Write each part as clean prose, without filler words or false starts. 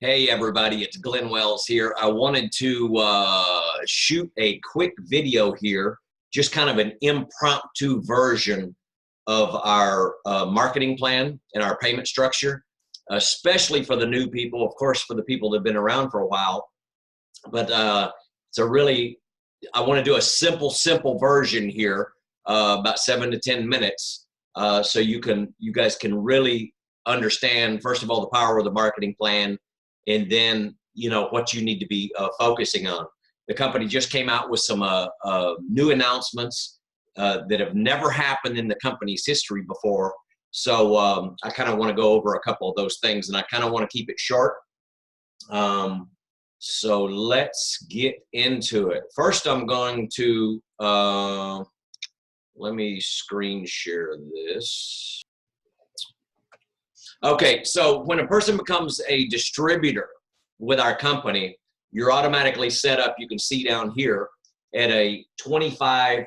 Hey everybody, it's Glenn Wells here. I wanted to shoot a quick video here, just kind of an impromptu version of our marketing plan and our payment structure, especially for the new people, of course, for the people that have been around for a while. But I want to do a simple version here, about 7 to 10 minutes, so you guys can really understand, first of all, the power of the marketing plan, and then what you need to be focusing on. The company just came out with some new announcements that have never happened in the company's history before. So I kind of want to go over a couple of those things, and I kind of want to keep it short. So let's get into it. First, I'm going to let me screen share this. Okay, so when a person becomes a distributor with our company, you're automatically set up, you can see down here, at a 25%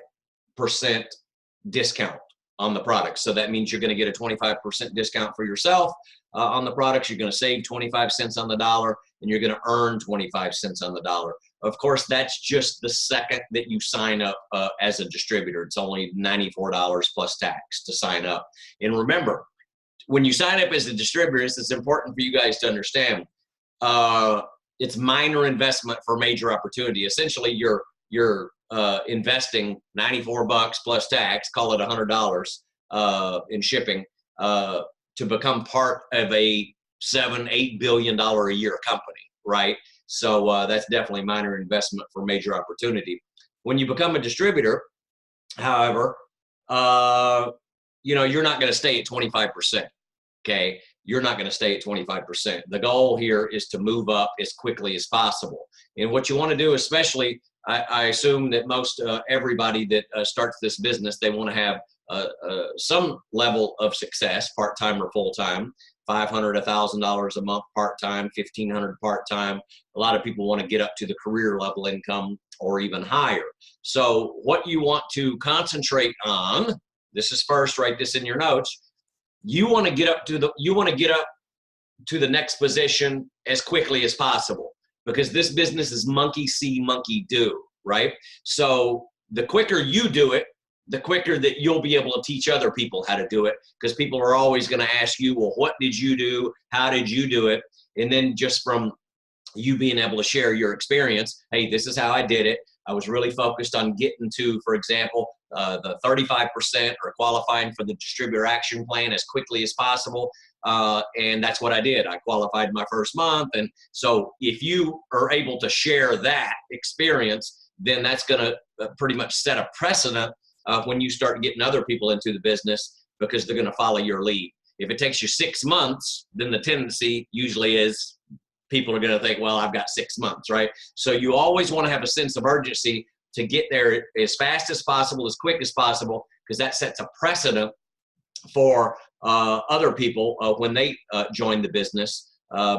discount on the product. So that means you're going to get a 25% discount for yourself on the products. You're going to save 25 cents on the dollar, and you're going to earn 25 cents on the dollar. Of course, that's just the second that you sign up as a distributor. It's only $94 plus tax to sign up. And remember, when you sign up as a distributor, it's important for you guys to understand. It's minor investment for major opportunity. Essentially, you're investing $94 plus tax, call it $100 in shipping, to become part of a $7-8 billion a year company, right? So that's definitely minor investment for major opportunity. When you become a distributor, however, you're not going to stay at 25%. Okay, you're not going to stay at 25%. The goal here is to move up as quickly as possible. And what you want to do, especially, I assume that most everybody that starts this business, they want to have some level of success, part-time or full-time. $500, $1,000 a month part-time, $1,500 part-time. A lot of people want to get up to the career level income or even higher. So what you want to concentrate on, this is first, write this in your notes. You want to get up to the next position as quickly as possible, because this business is monkey see, monkey do, right? So the quicker you do it, the quicker that you'll be able to teach other people how to do it, because people are always going to ask you, well, what did you do? How did you do it? And then just from you being able to share your experience, hey, this is how I did it. I was really focused on getting to, for example, the 35% or qualifying for the distributor action plan as quickly as possible. And that's what I did. I qualified my first month. And so if you are able to share that experience, then that's going to pretty much set a precedent when you start getting other people into the business, because they're going to follow your lead. If it takes you 6 months, then the tendency usually is people are going to think, well, I've got 6 months, right? So you always want to have a sense of urgency to get there as fast as possible, as quick as possible, because that sets a precedent for other people when they join the business,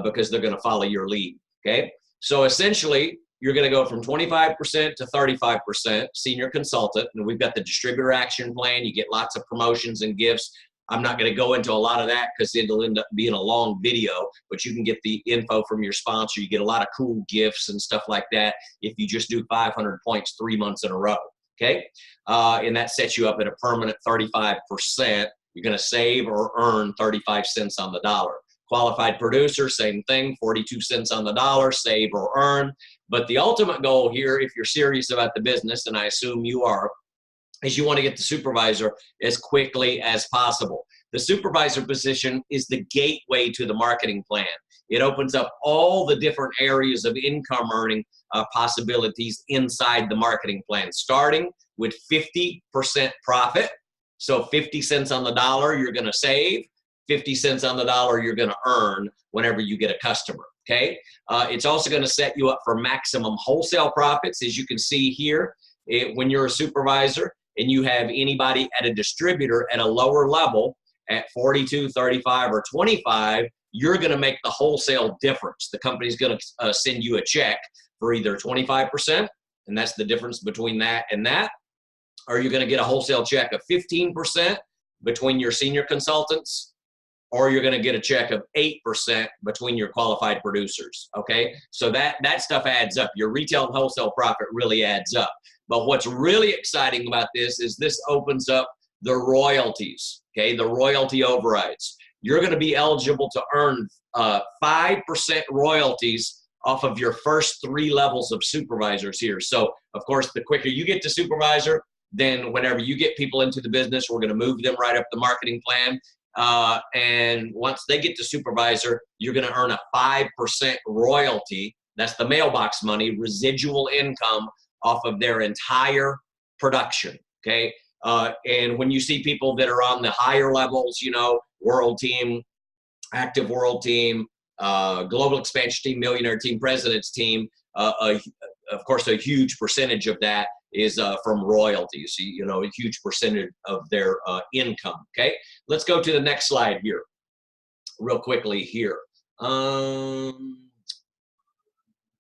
because they're going to follow your lead, okay? So essentially, you're going to go from 25% to 35% senior consultant, and we've got the distributor action plan. You get lots of promotions and gifts. I'm not going to go into a lot of that because it'll end up being a long video, but you can get the info from your sponsor. You get a lot of cool gifts and stuff like that if you just do 500 points 3 months in a row, okay? And that sets you up at a permanent 35%. You're going to save or earn 35 cents on the dollar. Qualified producer, same thing, 42 cents on the dollar, save or earn. But the ultimate goal here, if you're serious about the business, and I assume you are, is you want to get the supervisor as quickly as possible. The supervisor position is the gateway to the marketing plan. It opens up all the different areas of income earning possibilities inside the marketing plan, starting with 50% profit. So 50 cents on the dollar you're going to save, 50 cents on the dollar you're going to earn whenever you get a customer, okay? It's also going to set you up for maximum wholesale profits. As you can see here, when you're a supervisor, and you have anybody at a distributor at a lower level at 42, 35, or 25, you're going to make the wholesale difference. The company's going to send you a check for either 25%, and that's the difference between that and that, or you're going to get a wholesale check of 15% between your senior consultants, or you're going to get a check of 8% between your qualified producers. Okay, so that stuff adds up. Your retail and wholesale profit really adds up. But what's really exciting about this is this opens up the royalties. Okay, the royalty overrides. You're going to be eligible to earn 5% royalties off of your first 3 levels of supervisors here. So, of course, the quicker you get to supervisor, then whenever you get people into the business, we're going to move them right up the marketing plan. And once they get to supervisor, you're going to earn a 5% royalty. That's the mailbox money, residual income off of their entire production. Okay. And when you see people that are on the higher levels, you know, world team, active world team, global expansion team, millionaire team, president's team, of course, a huge percentage of that is from royalties. You know, a huge percentage of their income. Okay, let's go to the next slide here, real quickly here.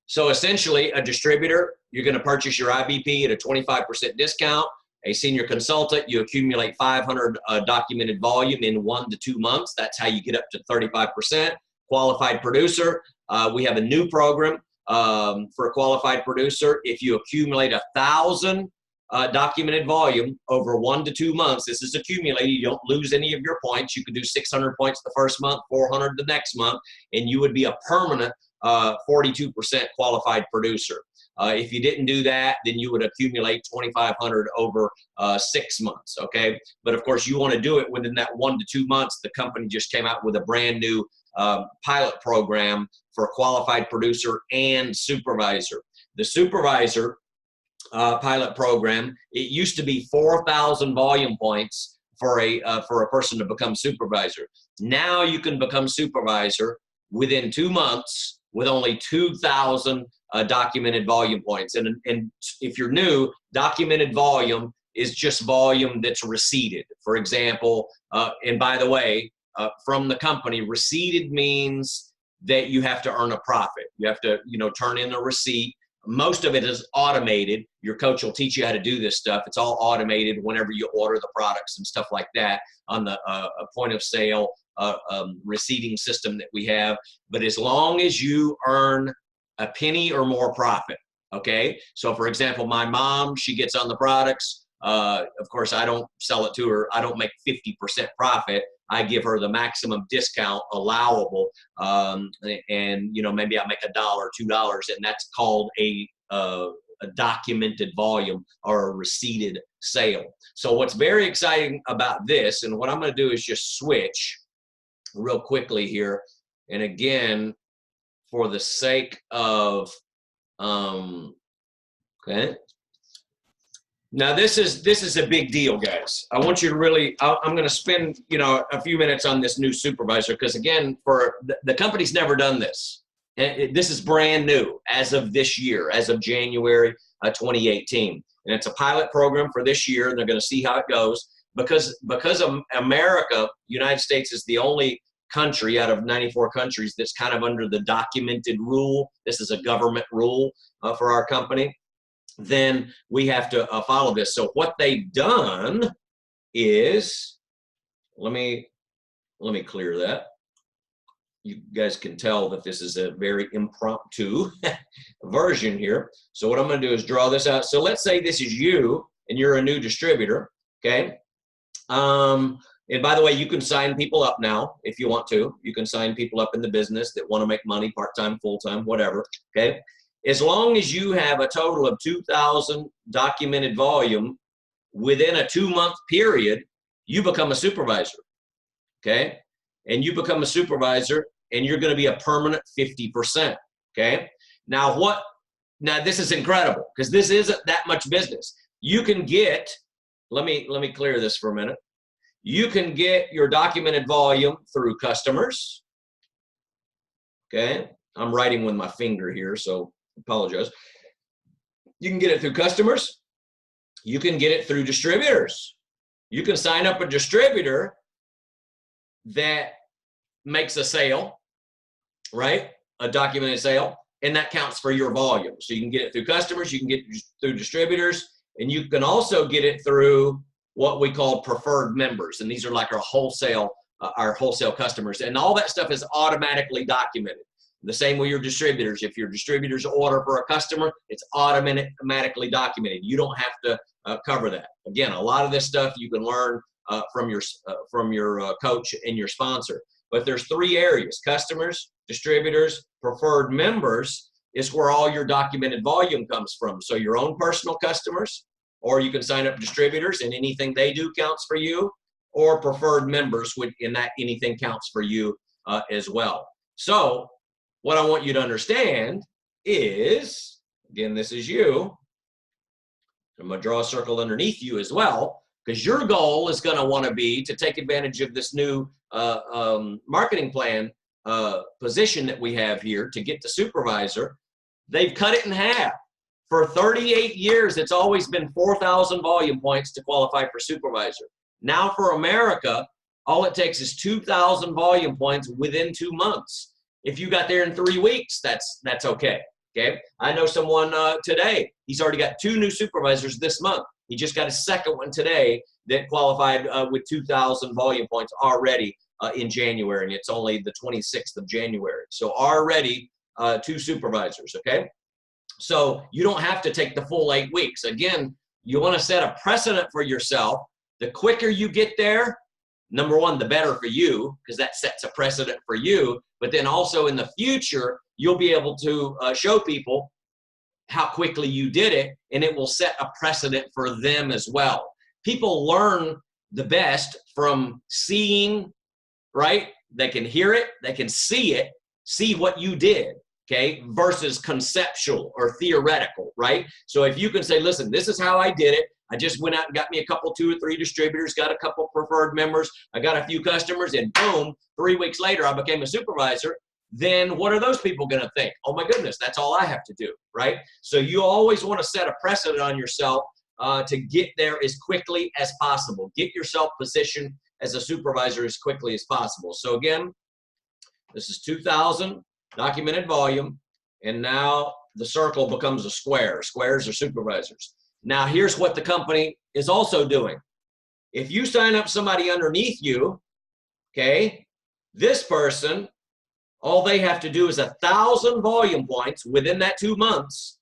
So essentially, a distributor, you're going to purchase your IBP at a 25% discount. A senior consultant, you accumulate 500 documented volume in 1 to 2 months. That's how you get up to 35%. Qualified producer, we have a new program for a qualified producer. If you accumulate 1,000 documented volume over 1 to 2 months, this is accumulated. You don't lose any of your points. You could do 600 points the first month, 400 the next month, and you would be a permanent 42% qualified producer. If you didn't do that, then you would accumulate 2,500 over 6 months, okay? But of course, you want to do it within that 1 to 2 months. The company just came out with a brand new pilot program for qualified producer and supervisor. The supervisor pilot program, it used to be 4,000 volume points for a person to become supervisor. Now you can become supervisor within 2 months with only 2,000 documented volume points. And if you're new, documented volume is just volume that's receipted. For example, and by the way, from the company, receipted means that you have to earn a profit. You have to, you know, turn in a receipt. Most of it is automated. Your coach will teach you how to do this stuff. It's all automated whenever you order the products and stuff like that on the point of sale receipting system that we have. But as long as you earn a penny or more profit, okay? So for example, my mom, she gets on the products. Of course, I don't sell it to her. I don't make 50% profit. I give her the maximum discount allowable. And, you know, maybe I make $1, $2, and that's called a documented volume or a receipted sale. So what's very exciting about this, and what I'm going to do is just switch real quickly here. And again, for the sake of, okay. Now this is a big deal, guys. I want you to really, I'm going to spend, you know, a few minutes on this new supervisor, because again, for the company's never done this. And this is brand new as of this year, as of January 2018. And it's a pilot program for this year, and they're going to see how it goes. Because of America, United States is the only country out of 94 countries that's kind of under the documented rule. This is a government rule for our company. Then we have to follow this. So what they've done is, let me clear that. You guys can tell that this is a very impromptu version here. So what I'm going to do is draw this out. So let's say this is you and you're a new distributor, okay? And by the way, you can sign people up now if you want to. You can sign people up in the business that want to make money, part-time, full-time, whatever, okay? As long as you have a total of 2,000 documented volume within a 2-month period, you become a supervisor, okay? And you become a supervisor, and you're going to be a permanent 50%, okay? Now this is incredible, because this isn't that much business. You can get, let me clear this for a minute. You can get your documented volume through customers, okay? I'm writing with my finger here, so apologize. You can get it through customers. You can get it through distributors. You can sign up a distributor that makes a sale, right? A documented sale, and that counts for your volume. So you can get it through customers, you can get it through distributors, and you can also get it through what we call preferred members. And these are like our wholesale our wholesale customers. And all that stuff is automatically documented. The same with your distributors. If your distributors order for a customer, it's automatically documented. You don't have to cover that. Again, a lot of this stuff you can learn from your coach and your sponsor. But there's 3 areas: customers, distributors, preferred members is where all your documented volume comes from. So your own personal customers, or you can sign up distributors and anything they do counts for you, or preferred members, in that anything counts for you as well. So what I want you to understand is, again, this is you. I'm going to draw a circle underneath you as well, because your goal is going to want to be to take advantage of this new marketing plan position that we have here to get to supervisor. They've cut it in half. For 38 years, it's always been 4,000 volume points to qualify for supervisor. Now for America, all it takes is 2,000 volume points within 2 months. If you got there in 3 weeks, that's okay. Okay. I know someone today, he's already got 2 new supervisors this month. He just got a second one today that qualified with 2,000 volume points already in January, and it's only the 26th of January. So already 2 supervisors. Okay. So you don't have to take the full 8 weeks. Again, you want to set a precedent for yourself. The quicker you get there, number one, the better for you, because that sets a precedent for you. But then also in the future, you'll be able to show people how quickly you did it, and it will set a precedent for them as well. People learn the best from seeing, right? They can hear it, they can see it, see what you did, okay, versus conceptual or theoretical, right? So if you can say, listen, this is how I did it. I just went out and got me a couple, 2 or 3 distributors, got a couple preferred members, I got a few customers, and boom, 3 weeks later, I became a supervisor. Then what are those people going to think? Oh my goodness, that's all I have to do, right? So you always want to set a precedent on yourself to get there as quickly as possible. Get yourself positioned as a supervisor as quickly as possible. So again, this is 2,000 documented volume, and now the circle becomes a square. Squares are supervisors. Now here's what the company is also doing. If you sign up somebody underneath you, okay, this person, all they have to do is 1,000 volume points within that 2 months,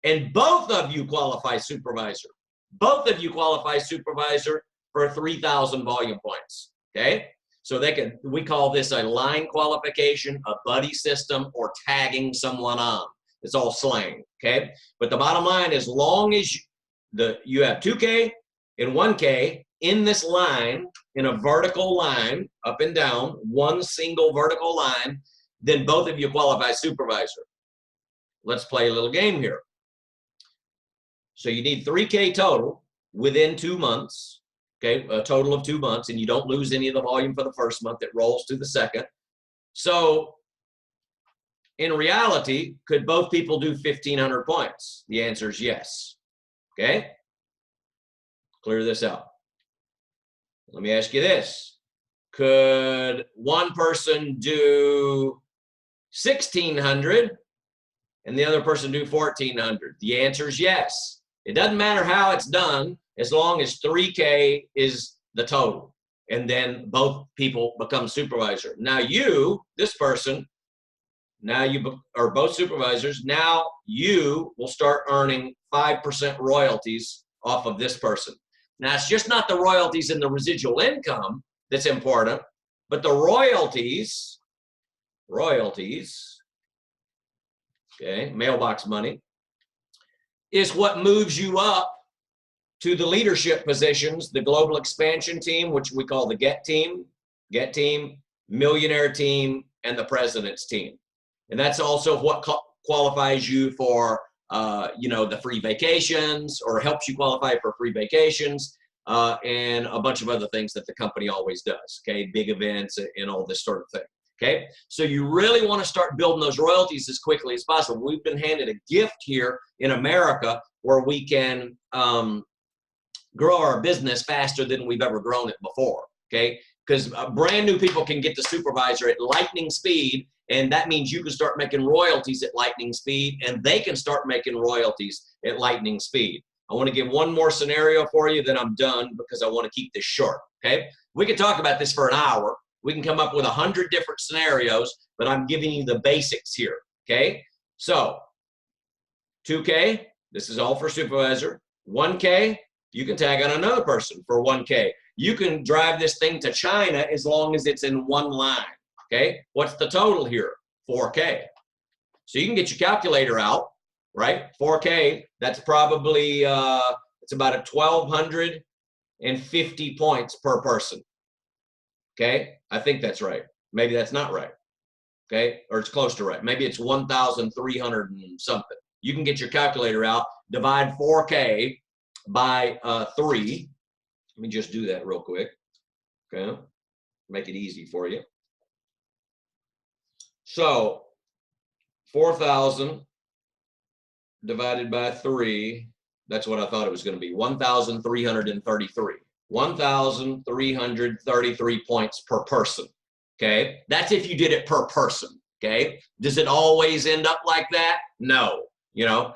and both of you qualify supervisor. Both of you qualify supervisor for 3,000 volume points, okay? So we call this a line qualification, a buddy system, or tagging someone on. It's all slang, okay? But the bottom line, as long as you have 2K and 1K in this line, in a vertical line, up and down, one single vertical line, then both of you qualify supervisor. Let's play a little game here. So you need 3K total within 2 months, okay, a total of 2 months, and you don't lose any of the volume for the first month. It rolls to the second. So in reality, could both people do 1,500 points? The answer is yes. Okay? Clear this out. Let me ask you this. Could one person do 1,600 and the other person do 1,400? The answer is yes. It doesn't matter how it's done as long as 3K is the total, and then both people become supervisor. Now you, this person, now you are both supervisors. Now you will start earning 5% royalties off of this person. Now it's just not the royalties and the residual income that's important, but the royalties, okay, mailbox money, is what moves you up to the leadership positions, the global expansion team, which we call the Get Team, Millionaire Team, and the President's Team. And that's also what qualifies you for, the free vacations, or helps you qualify for free vacations, and a bunch of other things that the company always does, okay? Big events and all this sort of thing, okay? So you really want to start building those royalties as quickly as possible. We've been handed a gift here in America where we can grow our business faster than we've ever grown it before, okay? Because brand new people can get the supervisor at lightning speed, and that means you can start making royalties at lightning speed, and they can start making royalties at lightning speed. I want to give one more scenario for you, then I'm done, because I want to keep this short, okay? We could talk about this for an hour, We can come up with 100 different scenarios, but I'm giving you the basics here, okay? So 2K, this is all for supervisor. 1K, you can tag on another person for 1K. You can drive this thing to China as long as it's in one line, okay? What's the total here? 4K. So you can get your calculator out, right? 4K, that's probably, it's about a 1,250 points per person, okay? I think that's right. Maybe that's not right, okay? Or it's close to right. Maybe it's 1,300 and something. You can get your calculator out, divide 4K by 3. Let me just do that real quick, okay? Make it easy for you. So 4,000 divided by 3, that's what I thought it was going to be, 1,333. 1,333 points per person, okay? That's if you did it per person, okay? Does it always end up like that? No. You know,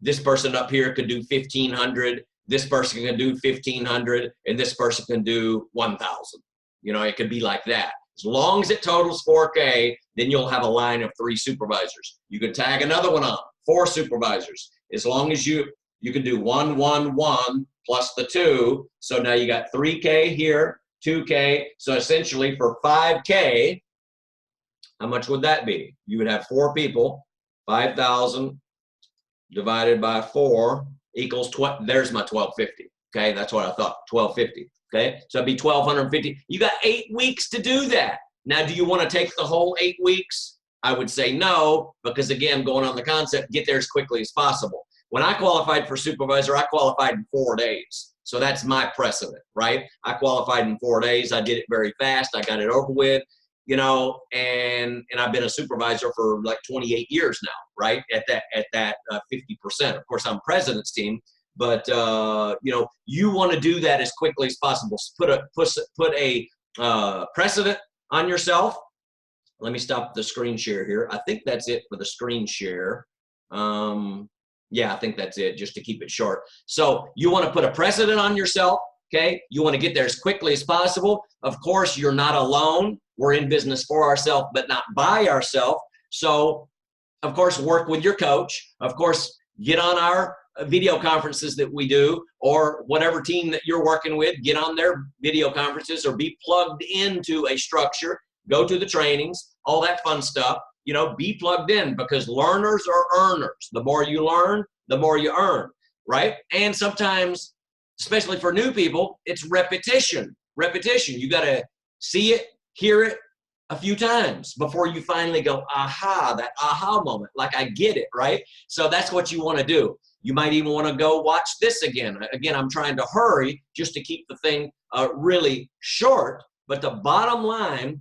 this person up here could do 1,500, this person can do 1,500, and this person can do 1,000. You know, it could be like that. As long as it totals 4K, then you'll have a line of 3 supervisors. You can tag another one on, 4 supervisors. As long as you can do 1, 1, 1 plus the 2. So now you got 3K here, 2K. So essentially for 5K, how much would that be? You would have 4 people. 5,000 divided by 4 equals, there's my 1,250. Okay, that's what I thought, 1,250. Okay, so it'd be 1,250. You got 8 weeks to do that. Now, do you want to take the whole 8 weeks? I would say no, because again, going on the concept, get there as quickly as possible. When I qualified for supervisor, I qualified in 4 days. So that's my precedent, right? I qualified in 4 days. I did it very fast. I got it over with. You know, and I've been a supervisor for like 28 years now, right? At that 50%. Of course, I'm president's team, but you know, you want to do that as quickly as possible. So put a precedent on yourself. Let me stop the screen share here. I think that's it for the screen share. Yeah, I think that's it, just to keep it short. So you want to put a precedent on yourself. Okay, you want to get there as quickly as possible. Of course, you're not alone. We're in business for ourselves, but not by ourselves. So, of course, work with your coach. Of course, get on our video conferences that we do, or whatever team that you're working with, get on their video conferences or be plugged into a structure. Go to the trainings, all that fun stuff. You know, be plugged in, because learners are earners. The more you learn, the more you earn, right? And sometimes, especially for new people, it's repetition. Repetition. You got to see it, hear it a few times before you finally go, aha, that aha moment. Like, I get it, right? So that's what you want to do. You might even want to go watch this again. Again, I'm trying to hurry just to keep the thing really short. But the bottom line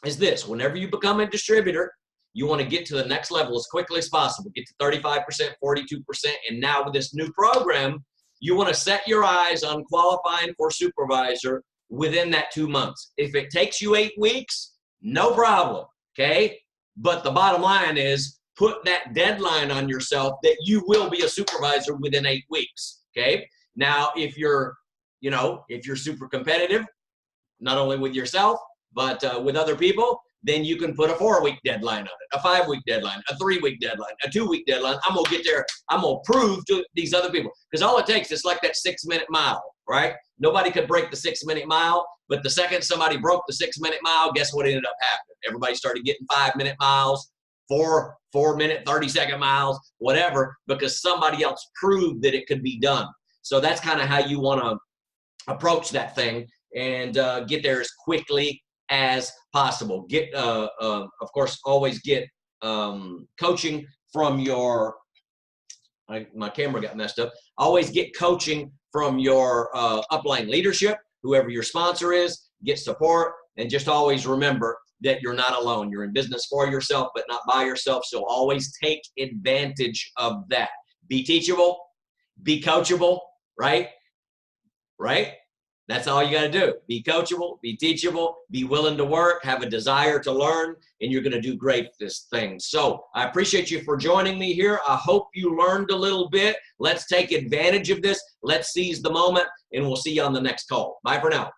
is this. Whenever you become a distributor, you want to get to the next level as quickly as possible. Get to 35%, 42%. And now with this new program, you want to set your eyes on qualifying for supervisor within that 2 months. If it takes you 8 weeks, no problem, okay? But the bottom line is, put that deadline on yourself that you will be a supervisor within 8 weeks, okay? Now, if you're, you know, if you're super competitive, not only with yourself, but with other people, then you can put a 4-week deadline on it, a 5-week deadline, a 3-week deadline, a 2-week deadline. I'm going to get there. I'm going to prove to these other people. Because all it takes is like that 6-minute mile, right? Nobody could break the 6-minute mile, but the second somebody broke the 6-minute mile, guess what ended up happening? Everybody started getting 5-minute miles, 4-minute, 30-second miles, whatever, because somebody else proved that it could be done. So that's kind of how you want to approach that thing and get there as quickly as possible. Get, of course, always get coaching from your, my camera got messed up. Always get coaching from your upline leadership, whoever your sponsor is, get support, and just always remember that you're not alone. You're in business for yourself, but not by yourself. So always take advantage of that. Be teachable, be coachable, right? Right? That's all you got to do. Be coachable, be teachable, be willing to work, have a desire to learn, and you're going to do great at this thing. So I appreciate you for joining me here. I hope you learned a little bit. Let's take advantage of this. Let's seize the moment, and we'll see you on the next call. Bye for now.